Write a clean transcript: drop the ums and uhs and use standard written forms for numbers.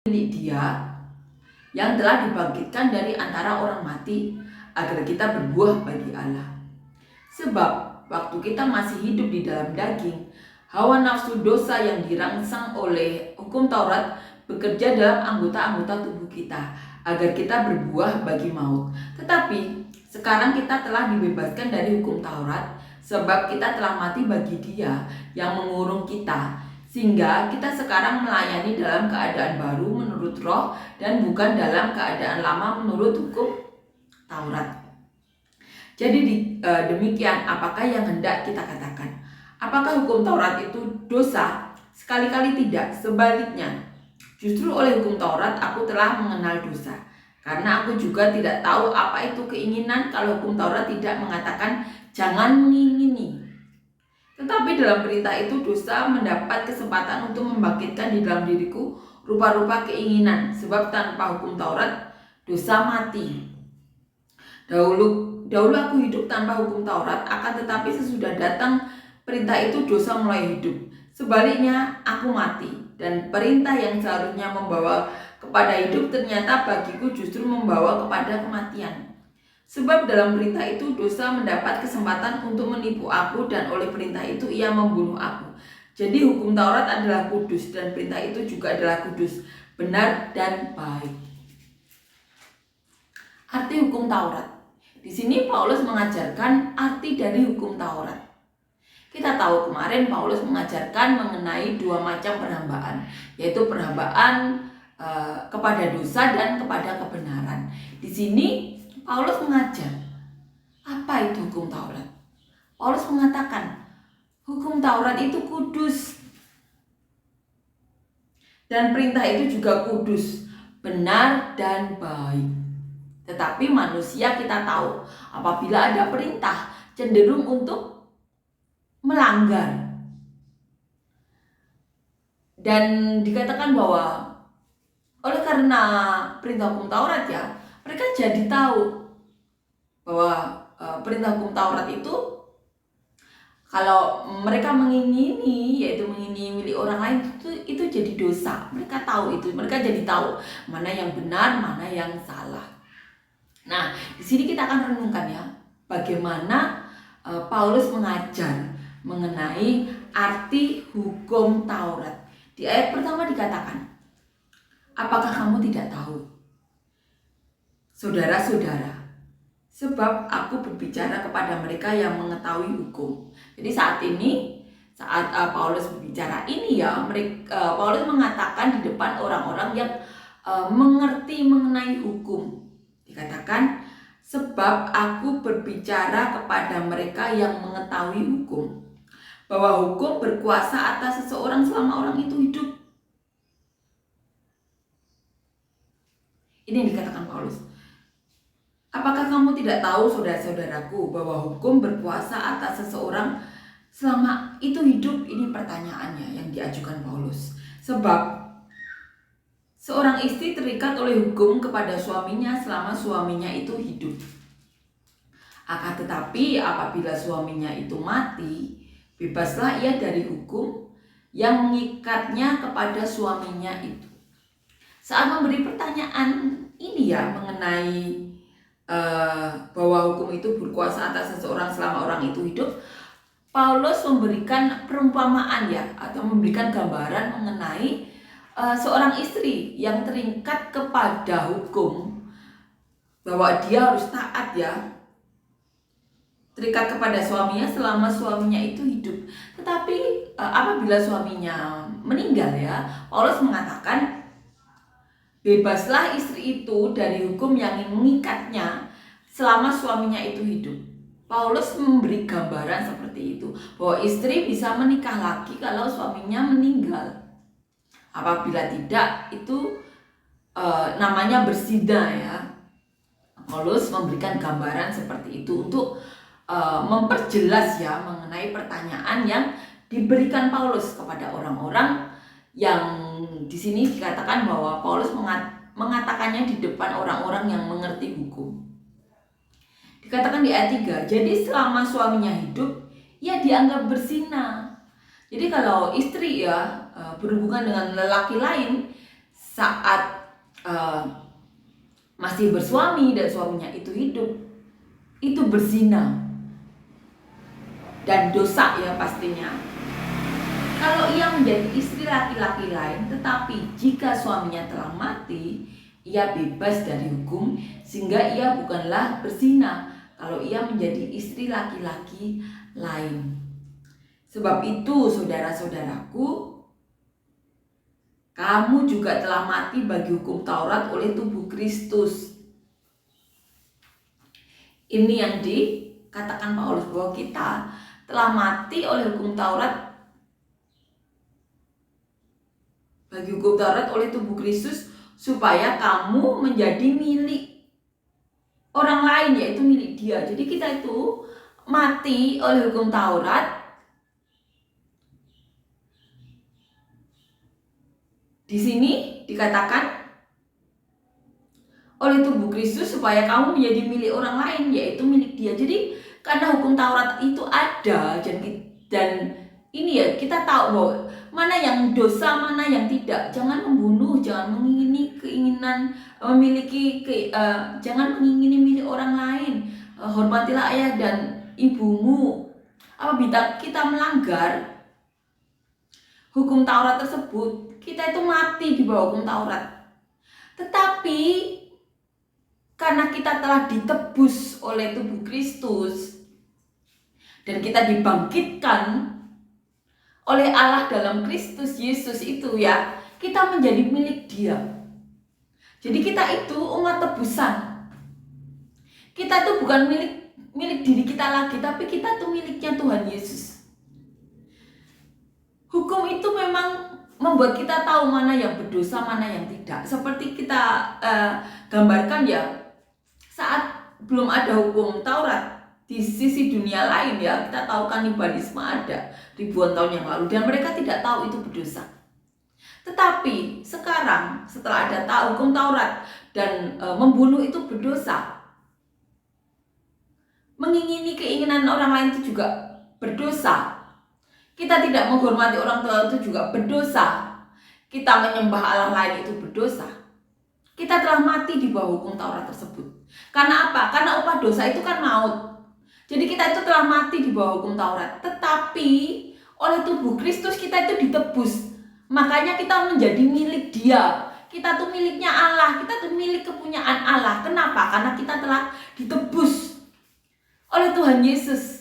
milik Dia yang telah dibangkitkan dari antara orang mati agar kita berbuah bagi Allah. Sebab waktu kita masih hidup di dalam daging, hawa nafsu dosa yang dirangsang oleh hukum Taurat bekerja dalam anggota-anggota tubuh kita agar kita berbuah bagi maut. Tetapi sekarang kita telah dibebaskan dari hukum Taurat sebab kita telah mati bagi Dia yang mengurung kita, sehingga kita sekarang melayani dalam keadaan baru menurut roh dan bukan dalam keadaan lama menurut hukum Taurat. Jadi demikian apakah yang hendak kita katakan? Apakah hukum Taurat itu dosa? Sekali-kali tidak, sebaliknya. Justru oleh hukum Taurat aku telah mengenal dosa. Karena aku juga tidak tahu apa itu keinginan kalau hukum Taurat tidak mengatakan jangan mengingini. Tetapi dalam perintah itu dosa mendapat kesempatan untuk membangkitkan di dalam diriku rupa-rupa keinginan. Sebab tanpa hukum Taurat dosa mati. Dahulu aku hidup tanpa hukum Taurat, akan tetapi sesudah datang perintah itu dosa mulai hidup. Sebaliknya aku mati, dan perintah yang seharusnya membawa kepada hidup ternyata bagiku justru membawa kepada kematian. Sebab dalam perintah itu dosa mendapat kesempatan untuk menipu aku, dan oleh perintah itu ia membunuh aku. Jadi hukum Taurat adalah kudus dan perintah itu juga adalah kudus, benar dan baik. Arti hukum Taurat. Di sini Paulus mengajarkan arti dari hukum Taurat. Kita tahu kemarin Paulus mengajarkan mengenai dua macam perhambaan, yaitu perhambaan kepada dosa dan kepada kebenaran. Di sini Paulus mengajar apa itu hukum Taurat. Paulus mengatakan hukum Taurat itu kudus dan perintah itu juga kudus, benar dan baik. Tetapi manusia kita tahu apabila ada perintah cenderung untuk melanggar. Dan dikatakan bahwa oleh karena perintah hukum Taurat ya, mereka jadi tahu bahwa perintah hukum Taurat itu kalau mereka mengingini, yaitu mengingini milik orang lain, itu jadi dosa. Mereka tahu itu, mereka jadi tahu mana yang benar, mana yang salah. Nah, di sini kita akan renungkan ya, bagaimana Paulus mengajar mengenai arti hukum Taurat. Di ayat pertama dikatakan, apakah kamu tidak tahu? Saudara-saudara, sebab aku berbicara kepada mereka yang mengetahui hukum. Jadi saat Paulus berbicara ini ya, Paulus mengatakan di depan orang-orang yang mengerti mengenai hukum. Dikatakan, sebab aku berbicara kepada mereka yang mengetahui hukum, bahwa hukum berkuasa atas seseorang selama orang itu hidup. Ini yang dikatakan Paulus. Apakah kamu tidak tahu, saudara-saudaraku, bahwa hukum berkuasa atas seseorang selama itu hidup? Ini pertanyaannya yang diajukan Paulus. Sebab seorang istri terikat oleh hukum kepada suaminya selama suaminya itu hidup. Akan tetapi apabila suaminya itu mati, bebaslah ia dari hukum yang mengikatnya kepada suaminya itu. Saat memberi pertanyaan ini ya mengenai bahwa hukum itu berkuasa atas seseorang selama orang itu hidup, Paulus memberikan perumpamaan ya, atau memberikan gambaran mengenai seorang istri yang terikat kepada hukum, bahwa dia harus taat ya, terikat kepada suaminya selama suaminya itu hidup. Tetapi apabila suaminya meninggal ya, Paulus mengatakan bebaslah istri itu dari hukum yang mengikatnya selama suaminya itu hidup. Paulus memberi gambaran seperti itu, bahwa istri bisa menikah lagi kalau suaminya meninggal. Apabila tidak, itu namanya berzina ya. Paulus memberikan gambaran seperti itu untuk memperjelas ya mengenai pertanyaan yang diberikan Paulus kepada orang-orang yang di sini dikatakan bahwa Paulus mengatakannya di depan orang-orang yang mengerti hukum. Dikatakan di ayat 3, jadi selama suaminya hidup, ia dianggap berzina. Jadi kalau istri ya berhubungan dengan lelaki lain saat masih bersuami dan suaminya itu hidup, itu berzina dan dosa ya pastinya. Kalau ia menjadi istri laki-laki lain, tetapi jika suaminya telah mati, ia bebas dari hukum, sehingga ia bukanlah berzina kalau ia menjadi istri laki-laki lain. Sebab itu, saudara-saudaraku, kamu juga telah mati bagi hukum Taurat oleh tubuh Kristus. Ini yang dikatakan Paulus, bahwa kita telah mati oleh hukum Taurat, bagi hukum Taurat oleh tubuh Kristus, supaya kamu menjadi milik orang lain, yaitu milik Dia. Jadi kita itu mati oleh hukum Taurat. Di sini dikatakan oleh tubuh Kristus supaya kamu menjadi milik orang lain, yaitu milik Dia. Jadi karena hukum Taurat itu ada, dan ini ya, kita tahu bahwa mana yang dosa, mana yang tidak. Jangan membunuh, jangan mengingini keinginan memiliki jangan mengingini milik orang lain. Hormatilah ayah dan ibumu. Apabila kita melanggar hukum Taurat tersebut, kita itu mati di bawah hukum Taurat. Tetapi karena kita telah ditebus oleh tubuh Kristus dan kita dibangkitkan oleh Allah dalam Kristus Yesus itu ya, kita menjadi milik Dia. Jadi kita itu umat tebusan. Kita tuh bukan milik diri kita lagi, tapi kita tuh miliknya Tuhan Yesus. Hukum itu memang membuat kita tahu mana yang berdosa, mana yang tidak. Seperti kita gambarkan ya, saat belum ada hukum Taurat, di sisi dunia lain ya, kita tahu kanibalisme ada ribuan tahun yang lalu dan mereka tidak tahu itu berdosa. Tetapi sekarang setelah ada hukum Taurat dan membunuh itu berdosa, mengingini keinginan orang lain itu juga berdosa, kita tidak menghormati orang tua itu juga berdosa, kita menyembah Allah lain itu berdosa. Kita telah mati di bawah hukum Taurat tersebut. Karena apa? Karena upah dosa itu kan maut. Jadi kita itu telah mati di bawah hukum Taurat. Tetapi oleh tubuh Kristus kita itu ditebus. Makanya kita menjadi milik Dia. Kita tuh miliknya Allah. Kita tuh milik kepunyaan Allah. Kenapa? Karena kita telah ditebus oleh Tuhan Yesus.